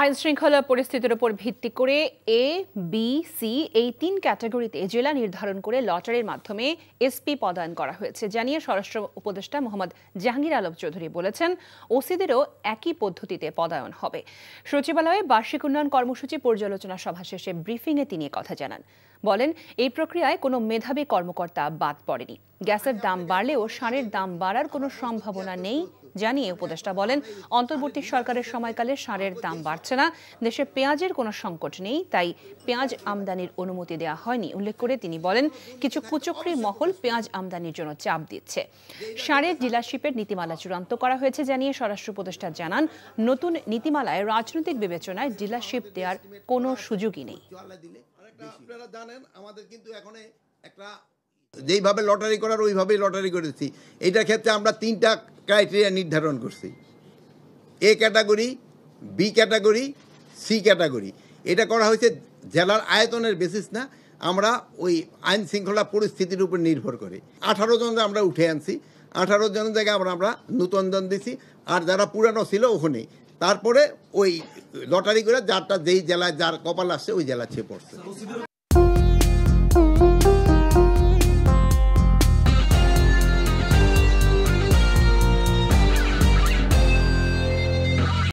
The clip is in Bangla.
আইন শৃঙ্খলা পরিস্থিতির উপর ভিত্তি করে এ, বি, সি এই ৩ ক্যাটাগরিতে জেলা নির্ধারণ করে লটারির মাধ্যমে এসপি পদায়ন করা হয়েছে জানিয়ে স্বরাষ্ট্র উপদেষ্টা মোহাম্মদ জাহাঙ্গীর আলম চৌধুরী বলেছেন, ওসিদেরও একই পদ্ধতিতে পদায়ন হবে। সচিবালয়ে বার্ষিক উন্নয়ন কর্মসূচি পর্যালোচনা সভা শেষে ব্রিফিংয়ে তিনি কথা জানান। বলেন, এই প্রক্রিয়ায় কোনো মেধাবী কর্মকর্তা বাদ পড়েনি। গ্যাসের দাম বাড়লেও সারের দাম বাড়ার কোনো সম্ভাবনা নেই জানিয়ে উপদেষ্টা বলেন, অন্তর্বর্তী সরকারের সময়কালে সারের দাম বাড়ছে না, দেশে পেঁয়াজের কোনো সংকট নেই, তাই পেঁয়াজ আমদানির অনুমতি দেওয়া হয়নি উল্লেখ করে তিনি বলেন, কিছু কুচক্রীর মহল পেঁয়াজ আমদানির জন্য চাপ দিচ্ছে। সারের ডিলারশিপের নীতিমালা চূড়ান্ত করা হয়েছে জানিয়ে স্বরাষ্ট্র উপদেষ্টা জানান, নতুন নীতিমালায় রাজনৈতিক বিবেচনায় ডিলারশিপ দেওয়ার কোনো সুযোগই নেই। আপনারা জানেন, আমাদের কিন্তু এখন একটা যেইভাবে লটারি করার ওইভাবেই লটারি করেছি। এইটার ক্ষেত্রে আমরা 3টা ক্রাইটেরিয়া নির্ধারণ করছি, A category, B category, C category. এটা করা হয়েছে জেলার আয়তনের বেসিস না, আমরা ওই আইন শৃঙ্খলা পরিস্থিতির উপর নির্ভর করে 18 জন আমরা উঠে আনছি। 18 জনের জায়গায় আমরা নতুন জন দিছি, আর যারা পুরানো ছিল ওখানেই। তারপরে ওই লটারি করে যারটা যেই জেলায় যার কপাল আসছে ওই জেলা ছেয়ে পড়ছে।